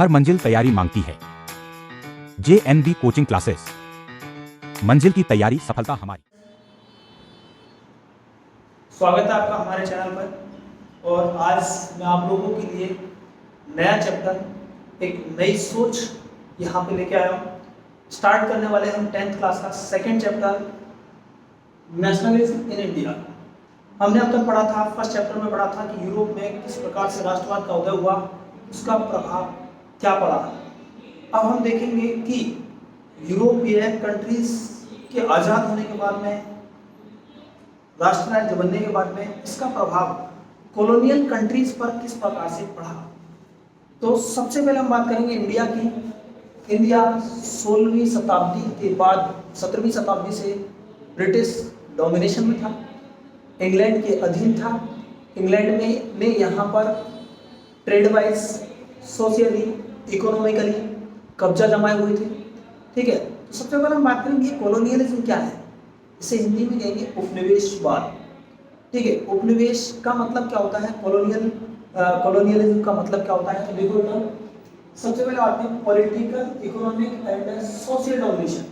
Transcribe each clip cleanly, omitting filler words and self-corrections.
हर मंजिल तैयारी मांगती है। JNB कोचिंग क्लासेस, मंजिल की तैयारी, सफलता हमारी। स्वागत है आपका हमारे चैनल पर। और आज मैं आप लोगों के लिए नया चैप्टर, एक नई सोच यहाँ पे लेके आया हूँ। स्टार्ट करने वाले हम 10th क्लास का second chapter, nationalism in India. हमने अब तक पढ़ा था, फर्स्ट चैप्टर में पढ़ा था कि यूरोप में किस प्रकार से राष्ट्रवाद का उदय हुआ, उसका प्रभाव क्या पड़ा। अब हम देखेंगे कि यूरोपीय कंट्रीज के आज़ाद होने के बाद में, राष्ट्र राज्य बनने के बाद में, इसका प्रभाव कॉलोनियल कंट्रीज पर किस प्रकार से पड़ा। तो सबसे पहले हम बात करेंगे इंडिया की। इंडिया 16वीं शताब्दी के बाद 17वीं शताब्दी से ब्रिटिश डोमिनेशन में था, इंग्लैंड के अधीन था। इंग्लैंड में यहाँ पर ट्रेड वाइज, सोशियली, इकोनॉमिकली कब्जा जमाए हुए थे। ठीक है, तो सबसे पहले हम बात करेंगे कॉलोनियलिज्म क्या है। इसे हिंदी में कहेंगे उपनिवेशवाद। ठीक है, उपनिवेश का मतलब क्या होता है, कॉलोनियलिज्म का मतलब क्या होता है। तो देखो एकदम सबसे पहले बात करें political, economic and social domination.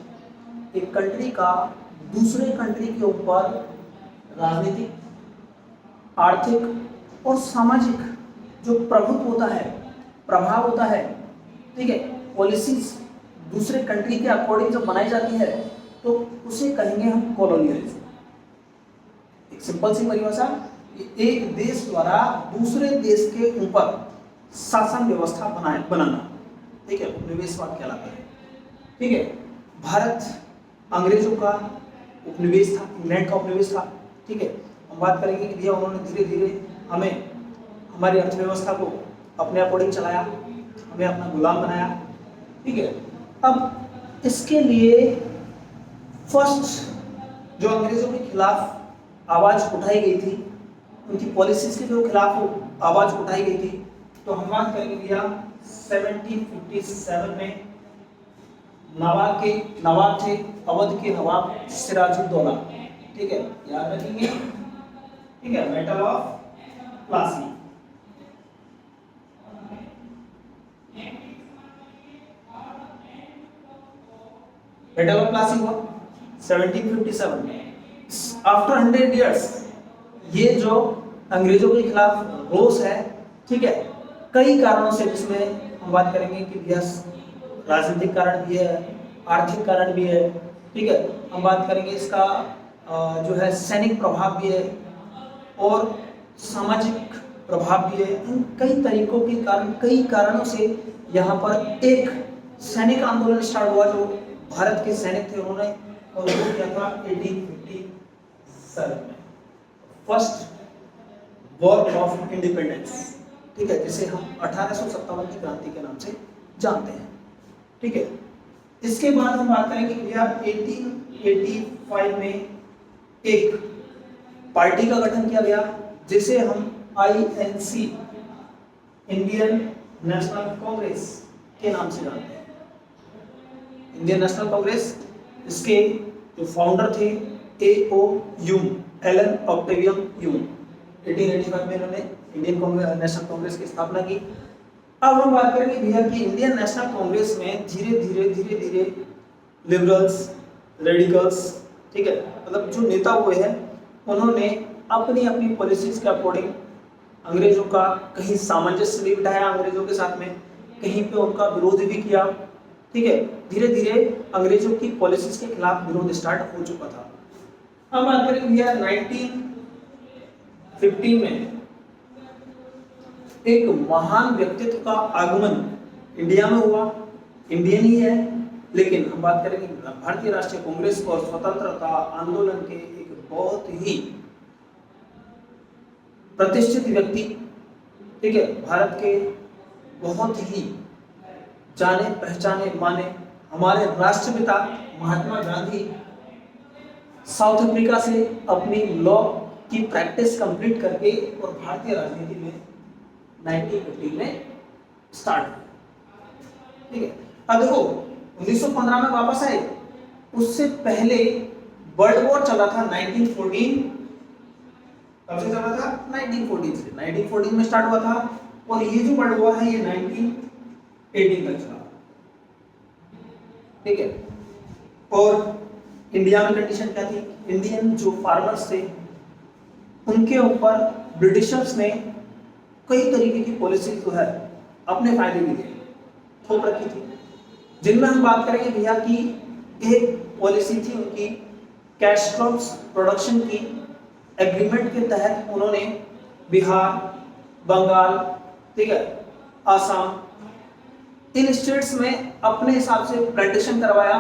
एक कंट्री का दूसरे कंट्री के ऊपर राजनीतिक, आर्थिक और सामाजिक जो प्रभुत्व होता है, प्रभाव होता है। ठीक है, पॉलिसीज दूसरे कंट्री के अकॉर्डिंग जब बनाई जाती है तो उसे कहेंगे हम कॉलोनियलिज्म। एक सिंपल सी परिभाषा, एक देश द्वारा दूसरे देश के ऊपर शासन व्यवस्था बनाना। ठीक है, उपनिवेशवाद कहलाता है। ठीक है, भारत अंग्रेजों का उपनिवेश था, इंग्लैंड का उपनिवेश था। ठीक है, हम बात करेंगे कि भैया उन्होंने धीरे धीरे हमें, हमारी अर्थव्यवस्था को अपने अकॉर्डिंग चलाया, हमें अपना गुलाम बनाया। ठीक है, अब इसके लिए फर्स्ट जो अंग्रेजों के खिलाफ आवाज उठाई गई थी, उनकी पॉलिसीज के जो खिलाफ आवाज उठाई गई थी, तो हम बात करेंगे भैया 1757 में नवाब थे, अवध के नवाब सिराजुद्दौला। ठीक है, याद रखेंगे। ठीक है, battle of Plassey. Battle of Plassey हुआ 1757 में। आफ्टर 100 इयर्स ये जो अंग्रेजों के खिलाफ रोष है, ठीक है, कई कारणों से, जिसमें हम बात करेंगे कि भैया राजनीतिक कारण भी है, आर्थिक कारण भी है। ठीक है, हम बात करेंगे इसका जो है सैनिक प्रभाव भी है और सामाजिक प्रभाव भी है। इन कई तरीकों के कारण, कई कारणों से यहाँ पर एक सैनिक आंदोलन स्टार्ट हुआ। जो भारत के सैनिक थे उन्होंने, और वो क्या था 1857 में, फर्स्ट वॉर ऑफ इंडिपेंडेंस। ठीक है, जिसे हम 1857 की क्रांति के नाम से जानते हैं। ठीक है, इसके बाद हम बात करेंगे कि भैया 1885 में एक पार्टी का गठन किया गया, जिसे हम INC, इंडियन नेशनल कांग्रेस के नाम से जानते हैं। इंडियन नेशनल कांग्रेस, इसके जो फाउंडर थे AO ह्यूम, एलन ऑक्टेवियम ह्यूम। 1885 में इन्होंने इंडियन नेशनल कांग्रेस की स्थापना की। अब हम बात करेंगे भैया कि इंडियन नेशनल कांग्रेस में धीरे धीरे लिबरल्स, रेडिकल्स, ठीक है, मतलब जो नेता हुए हैं, उन्होंने अपनी अपनी पॉलिसीज के अकॉर्डिंग अंग्रेजों का कहीं सामंजस्य भी बिठाया अंग्रेजों के साथ में, कहीं पे उनका विरोध भी किया। ठीक है, धीरे धीरे अंग्रेजों की पॉलिसीज के खिलाफ विरोध स्टार्ट हो चुका था। अब बात करें भैया 1915 में एक महान व्यक्तित्व का आगमन इंडिया में हुआ। इंडियन ही है, लेकिन हम बात करेंगे भारतीय राष्ट्रीय कांग्रेस और स्वतंत्रता आंदोलन के एक बहुत ही प्रतिष्ठित व्यक्ति। ठीक है, भारत के बहुत ही जाने पहचाने माने हमारे राष्ट्रपिता महात्मा गांधी साउथ अफ्रीका से अपनी लॉ की प्रैक्टिस कंप्लीट करके और भारतीय राजनीति में 1915 में स्टार्ट हुआ। ठीक है, अब देखो 1915 में वापस आए, उससे पहले वर्ल्ड वॉर चला था 1914। कब से चला था? 1914 से। 1914 में स्टार्ट हुआ था, और ये जो वर्ल्ड वॉर है ये 18 तक चला, ठीक है। और इंडिया में कंडीशन क्या थी, इंडियन जो फार्मर्स थे उनके ऊपर ब्रिटिशर्स ने कई तरीके की पॉलिसी जो है अपने फायदे के लिए थोप रखी थी, जिनमें हम बात करेंगे भैया कि एक पॉलिसी थी उनकी कैश क्रॉप्स प्रोडक्शन की। एग्रीमेंट के तहत उन्होंने बिहार, बंगाल, ठीक है, आसाम, इन स्टेट्स में अपने हिसाब से प्लांटेशन करवाया।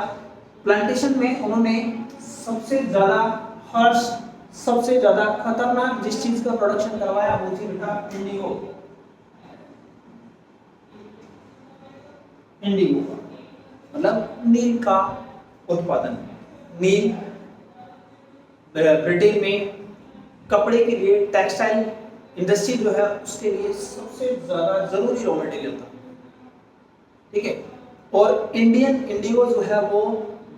प्लांटेशन में उन्होंने सबसे ज्यादा हर्ष, सबसे ज्यादा खतरनाक जिस चीज का प्रोडक्शन करवाया वो थी बेटा इंडिगो। इंडिगो मतलब नील का उत्पादन। नील ब्रिटेन में कपड़े के लिए, टेक्सटाइल इंडस्ट्री जो है उसके लिए सबसे ज्यादा जरूरी रॉ मटेरियल था, ठीक है। और इंडियन इंडिगो जो है वो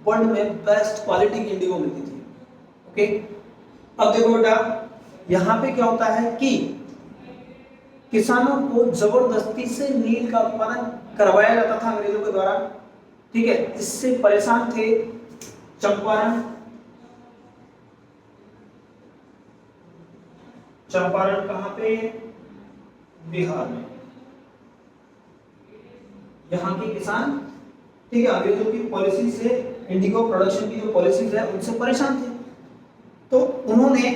वर्ल्ड में बेस्ट क्वालिटी की इंडिगो मिलती थी, ओके। अब देखो बेटा यहाँ पे क्या होता है कि किसानों को जबरदस्ती से नील का उत्पादन करवाया जाता था अंग्रेजों के द्वारा, ठीक है। इससे परेशान थे चंपारण, चंपारण कहां पे, बिहार में। यहाँ के किसान, ठीक है, अंग्रेजों की पॉलिसी से, इंडिगो प्रोडक्शन की जो पॉलिसीज है उनसे परेशान थे। तो उन्होंने,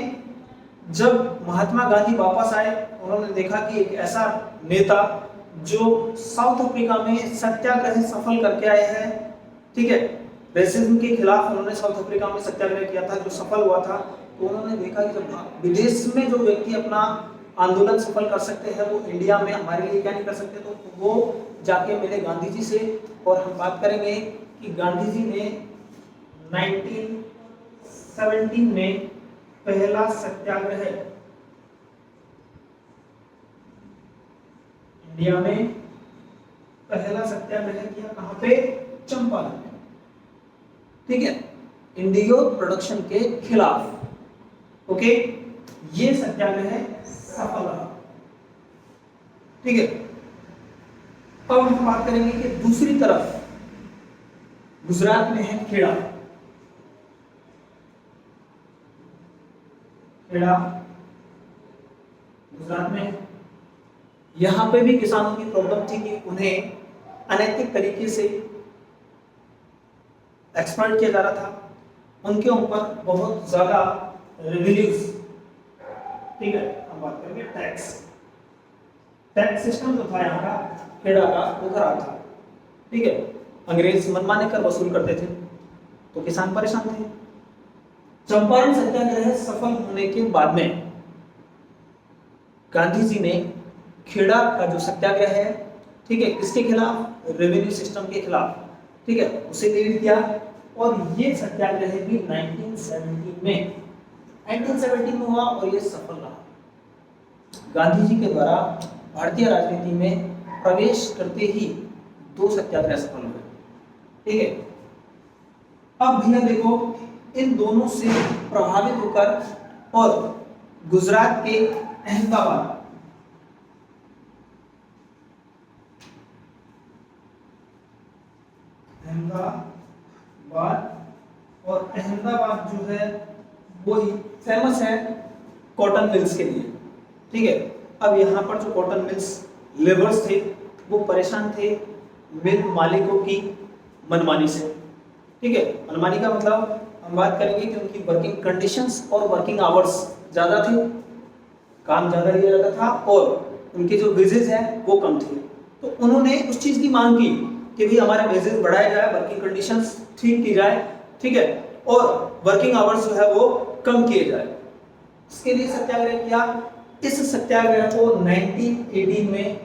जब महात्मा गांधी वापस आए, उन्होंने देखा कि एक ऐसा नेता जो साउथ अफ्रीका में सत्याग्रह सफल करके आए हैं, ठीक है, रेसिज्म के खिलाफ उन्होंने साउथ अफ्रीका में सत्याग्रह किया था जो सफल हुआ था। तो उन्होंने देखा कि जब विदेश में जो व्यक्ति अपना आंदोलन सफल कर सकते हैं वो इंडिया में हमारे लिए क्या नहीं कर सकते, तो वो जाके मिले गांधी जी से। और हम बात करेंगे कि गांधी जी ने 1917 में पहला सत्याग्रह इंडिया में, पहला सत्याग्रह किया कहां पे, चंपारण में, ठीक है, इंडिगो प्रोडक्शन के खिलाफ, ओके। ये सत्याग्रह सफल रहा, ठीक है। अब हम बात करेंगे कि दूसरी तरफ गुजरात में है खेड़ा। खेड़ा गुजरात में, यहां पे भी किसानों की प्रॉब्लम थी कि उन्हें अनैतिक तरीके से एक्सप्लॉइट किया जा रहा था, उनके ऊपर बहुत ज्यादा रेवेन्यूज, ठीक है। हम बात करेंगे टैक्स, टैक्स सिस्टम जो था यहाँ का खेड़ा का वो खराब था, ठीक है। अंग्रेज मनमाने कर वसूल करते थे तो किसान परेशान थे। चंपारण सत्याग्रह सफल होने के बाद में गांधी जी ने खेड़ा का जो सत्याग्रह है, ठीक है, किसके खिलाफ, रेवेन्यू सिस्टम के खिलाफ, ठीक है, उसे लीड किया। और ये सत्याग्रह भी 1917 में हुआ और ये सफल रहा। गांधी जी के द्वारा भारतीय राजनीति में प्रवेश करते ही 2 सत्याग्रह सफल हुए, ठीक है। अब भैया देखो, इन दोनों से प्रभावित होकर और गुजरात के अहमदाबाद, और अहमदाबाद जो है वो फेमस है कॉटन मिल्स के लिए, ठीक है। अब यहाँ पर जो कॉटन मिल्स लेबर्स थे वो परेशान थे मिल मालिकों की मनमानी से, ठीक है। मनमानी का मतलब हम बात करेंगे कि उनकी वर्किंग कंडीशंस और वर्किंग आवर्स ज़्यादा थे, काम ज़्यादा लिया जाता था और उनके जो वेजेस हैं वो कम थे। तो उन्होंने उस चीज़ की मांग की कि भाई हमारे वेजेस बढ़ाए जाए, वर्किंग कंडीशंस ठीक की जाए, ठीक है, और वर्किंग आवर्स जो है वो कम किए जाए। इसके लिए सत्याग्रह किया। इस सत्याग्रह को 1918 में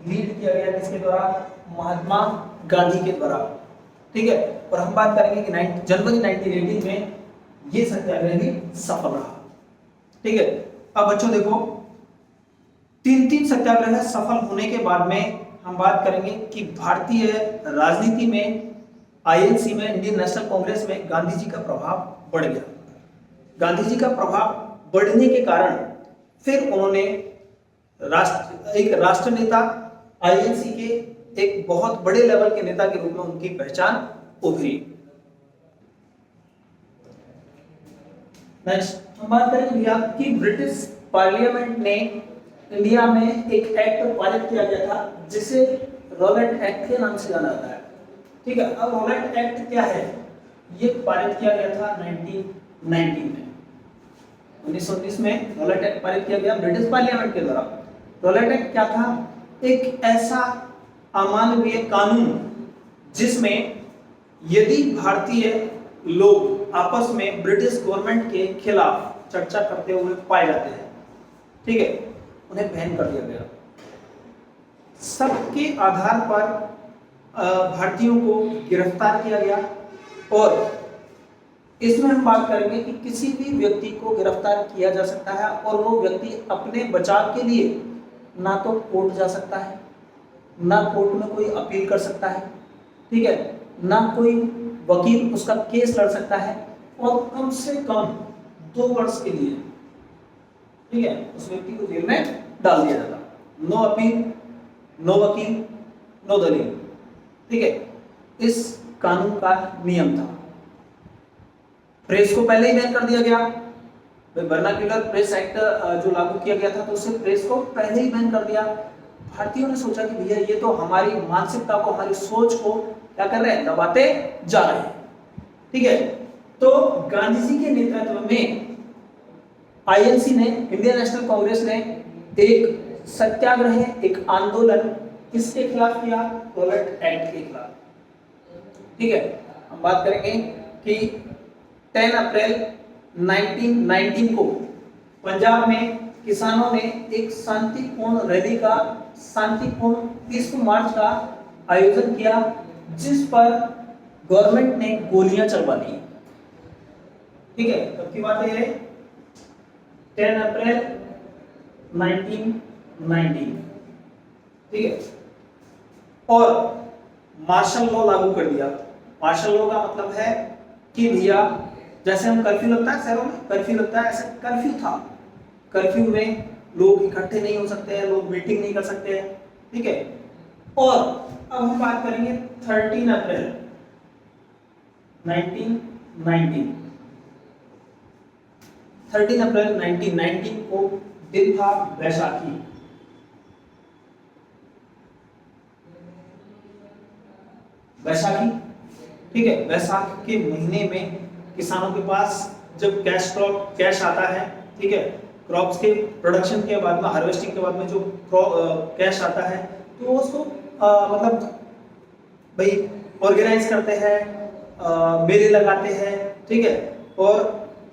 लीड किया गया किसके द्वारा, महात्मा गांधी के द्वारा, ठीक है। और हम बात करेंगे कि जनवरी 1918 में ये सत्याग्रह भी सफल रहा, ठीक है। अब बच्चों देखो, 3 सत्याग्रह सफल होने के बाद में हम बात करेंगे कि भारतीय राजनीति में, आईएनसी में, इंडियन नेशनल कांग्रेस में गांधी जी का प्रभाव बढ़ गया। गांधी जी का प्रभाव बढ़ने के कारण फिर उन्होंने एक राष्ट्र नेता आईएनसी के एक बहुत बड़े लेवल के नेता के रूप में उनकी पहचान उभरी। नेक्स्ट हम बात करेंगे भैया कि ब्रिटिश पार्लियामेंट ने इंडिया में एक एक्ट पारित किया गया था जिसे रॉलेट एक्ट के नाम से जाना जाता है। ठीक है, अब रॉलेट एक्ट क्या है? ये पारित किया गया था 1919 में, 1919 में रॉलेट एक्ट पारित किया गया ब्रिटिश पार्लियामेंट के द्वारा। रॉलेट एक्ट क्या था? एक ऐसा अमानवीय कानून जिसमें यदि भारतीय लोग आपस में ब्रिटिश गवर्नमेंट के खिलाफ चर्चा करते हुए पाए जाते हैं, ठीक है, उन्हें बैन कर दिया गया। सबके आधार पर भारतीयों को गिरफ्तार किया गया और इसमें हम बात करेंगे कि किसी भी व्यक्ति को गिरफ्तार किया जा सकता है और वो व्यक्ति अपने बचाव के लिए ना तो कोर्ट जा सकता है, ना कोर्ट में कोई अपील कर सकता है, ठीक है, ना कोई वकील उसका केस लड़ सकता है और कम से कम 2 वर्ष के लिए, ठीक है, उस व्यक्ति को जेल में डाल दिया जाता। नो अपील, नो वकील, नो दलील, ठीक है, इस कानून का नियम था। प्रेस को पहले ही बैन कर दिया गया, वर्नाक्युलर प्रेस एक्ट जो लागू किया गया था तो उससे प्रेस को पहले ही बैन कर दिया। भारतीयों ने सोचा कि भैया ये तो हमारी मानसिकता को, हमारी सोच को क्या कर रहे हैं, दबाते जा रहे हैं, ठीक है। तो गांधी जी के नेतृत्व में आईएनसी ने, इंडियन नेशनल कांग्रेस ने एक सत्याग्रह, एक आंदोलन किसके खिलाफ किया? रॉलेट एक्ट के खिलाफ, ठीक है। हम बात करेंगे कि 10 अप्रैल 1919 को पंजाब में किसानों ने एक शांतिपूर्ण रैली का, शांतिपूर्ण पीसफुल मार्च का आयोजन किया जिस पर गवर्नमेंट ने गोलियां चलवा दी, ठीक है। कब की बात है? 10 अप्रैल 1919, ठीक है। और मार्शल लॉ लागू कर दिया। मार्शल लॉ का मतलब है कि भैया जैसे हम कर्फ्यू लगता है शहरों में, कर्फ्यू लगता है, ऐसे कर्फ्यू था। कर्फ्यू में लोग इकट्ठे नहीं हो सकते हैं, लोग मीटिंग नहीं कर सकते हैं, ठीक है। और अब हम बात करेंगे 13 अप्रैल 1919। 13 अप्रैल 1919 को दिन था बैसाखी। बैसाखी, ठीक है। बैसाख के महीने में किसानों के पास जब कैश आता है, ठीक है, क्रॉप्स के प्रोडक्शन के बाद में, हार्वेस्टिंग के बाद में जो कैश आता है तो उसको मतलब भाई ऑर्गेनाइज करते हैं, मेले लगाते हैं, ठीक है। और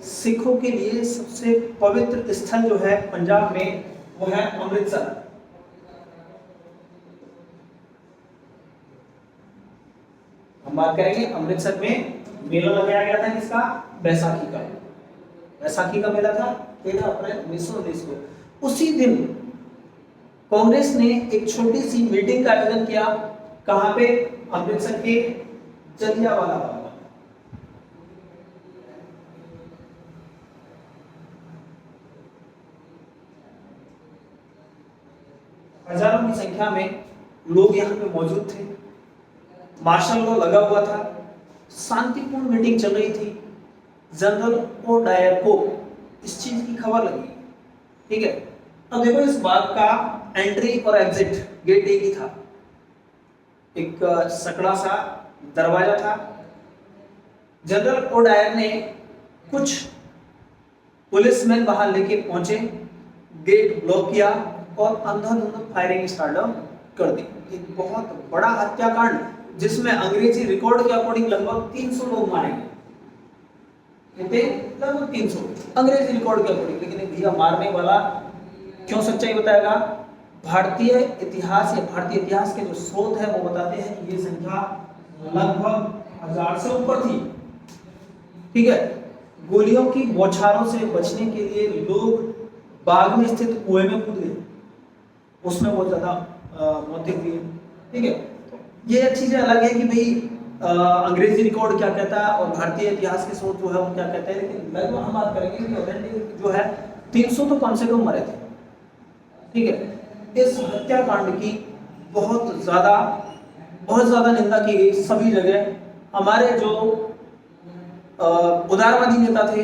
सिखों के लिए सबसे पवित्र स्थल जो है पंजाब में वो है अमृतसर। हम बात करेंगे अमृतसर में मेला लगाया गया था किसका? बैसाखी का। बैसाखी का मेला था 13 अप्रैल 1919 को। उसी दिन कांग्रेस ने एक छोटी सी मीटिंग का आयोजन किया। कहां पे? अमृतसर के जलियांवाला बाग। हजारों की संख्या में लोग यहां पे मौजूद थे। मार्शल लॉ लगा हुआ था, शांतिपूर्ण मीटिंग चल रही थी। जनरल ओ डायर को इस चीज की खबर लगी, ठीक है। अब देखो इस बाग का एंट्री और एग्जिट गेट एक ही था, एक सकड़ा सा दरवाजा था। जनरल ओ डायर ने कुछ पुलिसमैन वहां लेके पहुंचे, गेट ब्लॉक किया और अंधाधुंध फायरिंग स्टार्ट कर दी। एक बहुत बड़ा हत्याकांड जिसमें अंग्रेजी रिकॉर्ड के अकॉर्डिंग लगभग 300 लोग मारे गए, लगभग 300 अंग्रेजी रिकॉर्ड के अकॉर्डिंग। लेकिन भैया मारने वाला क्यों सच्चाई बताएगा? भारतीय इतिहास या भारतीय इतिहास के जो स्रोत है वो बताते हैं कि ये संख्या लगभग 1000 से ऊपर थी, ठीक है। गोलियों की बौछारों से बचने के लिए लोग बाग में स्थित कुएं में कूद गए, उसमें बहुत ज्यादा मौतें हुई, ठीक है। ये चीजें अलग है कि भाई अंग्रेजी रिकॉर्ड क्या कहता है और भारतीय इतिहास के स्रोत जो है वो क्या कहते हैं, लेकिन लगभग हम बात करेंगे कि ऑथेंटिक जो है 300 तो कम से कम मरे थे, ठीक है। इस हत्याकांड की बहुत ज्यादा बहुत ज़्यादा निंदा की गई सभी जगह। हमारे जो उदारवादी नेता थे,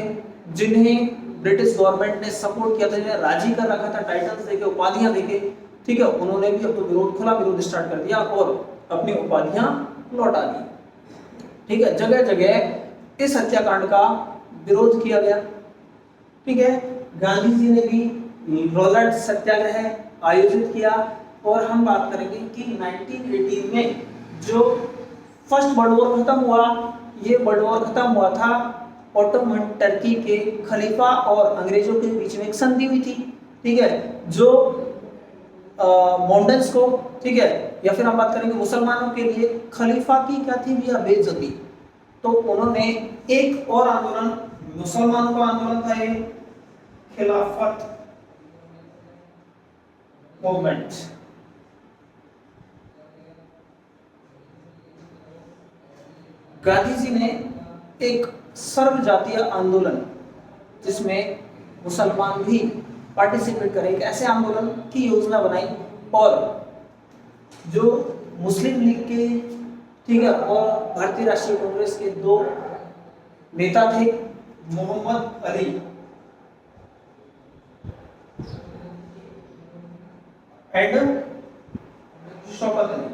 जिन्हें ब्रिटिश गवर्नमेंट ने सपोर्ट किया था, जिन्हें राजी कर रखा था टाइटल्स देके, उपाधियां देके, ठीक है, उन्होंने भी अपना विरोध, खुला विरोध स्टार्ट कर दिया और अपनी उपाधियां लौटा दी। ठीक है, जगह जगह इस हत्याकांड का विरोध किया गया। ठीक है, गांधी जी ने भी रोलर सत्याग्रह आयोजित किया। और हम बात करेंगे कि 1918 में जो फर्स्ट वर्ल्ड वॉर खत्म हुआ, ये वर्ल्ड वॉर खत्म हुआ था ओटोमन टर्की के खलीफा और अंग्रेजों के बीच में एक संधि हुई थी। ठीक है, जो मॉडर्न्स को, ठीक है, या फिर हम बात करेंगे मुसलमानों के लिए खलीफा की क्या थी भैया, बेइज्जती। तो उन्होंने एक और आंदोलन, मुसलमानों का आंदोलन था ये, खिलाफत मूवमेंट। गांधी जी ने एक सर्व जातीय आंदोलन, जिसमें मुसलमान भी पार्टिसिपेट करें, एक ऐसे आंदोलन की योजना बनाई। और जो मुस्लिम लीग के, ठीक है, और भारतीय राष्ट्रीय कांग्रेस के दो नेता थे, मोहम्मद अली एंड शौकत अली,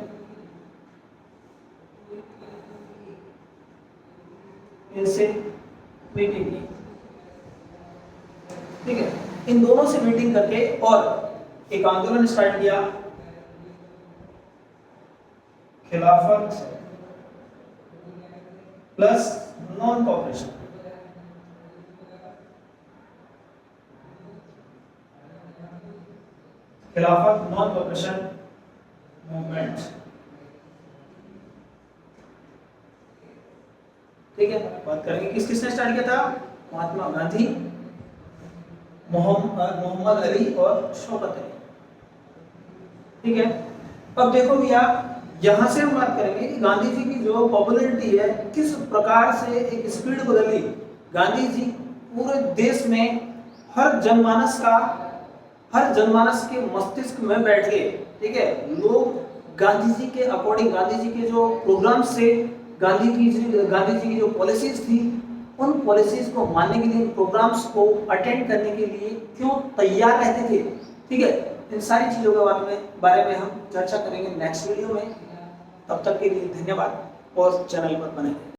इनसे मीटिंग की। ठीक है, इन दोनों से मीटिंग करके और एक आंदोलन स्टार्ट किया, खिलाफत प्लस नॉन कॉपरेशन। खिलाफत नॉन कॉपरेशन मूवमेंट। ठीक है, बात करेंगे किस किसने स्टार्ट किया था, महात्मा गांधी, मोहम्मद अली और शौकत अली। ठीक है, अब देखो भैया, यहां से हम बात करेंगे कि गांधी जी की जो पॉपुलैरिटी है, किस प्रकार से एक स्पीड बदली। गांधी जी पूरे देश में हर जनमानस के मस्तिष्क में बैठ गए। ठीक है, लोग गांधी जी के अकॉर्डिंग, गांधी जी के जो प्रोग्राम्स थे, गांधी जी की जो पॉलिसीज थी, उन पॉलिसीज को मानने के लिए, उन प्रोग्राम्स को अटेंड करने के लिए क्यों तैयार रहते थे। ठीक है, इन सारी चीजों के बारे में हम चर्चा करेंगे नेक्स्ट वीडियो में। तब तक के लिए धन्यवाद और चैनल पर बने रहें।